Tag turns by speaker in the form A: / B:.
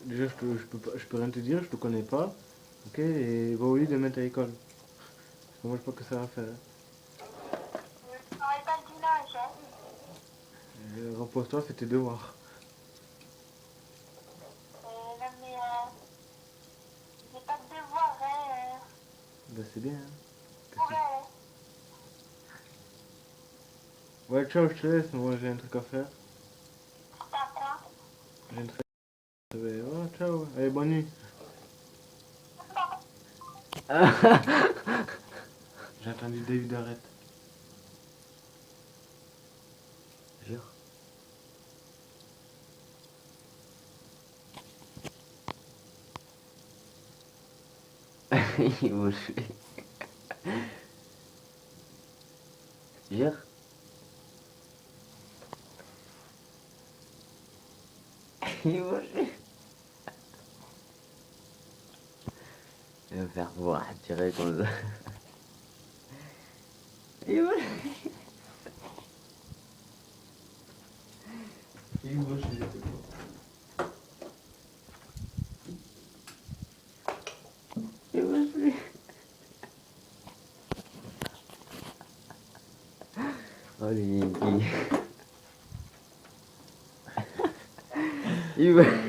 A: déjà, je peux rien te dire, je te connais pas. Ok, et va au lit de mettre à l'école. Parce que moi, je sais pas que ça va faire.
B: Je travaille pas le dimanche, hein.
A: Repose-toi, fais tes devoirs.
B: Non, mais j'ai pas de devoir, hein.
A: Bah, c'est bien, hein.
B: Pour elle.
A: Ouais, ciao, je te laisse, moi j'ai un truc à faire.
B: T'as quoi?
A: J'ai un truc à faire. Ouais, ciao. Allez, bonne nuit. J'ai entendu David arrête. Jure. Il bouge. Jure. Il bouge. Il va me faire voir, tirer comme ça. Il bouge. Il bouge, il était quoi. Il bouge plus. Oh, les Yankee. Il bouge.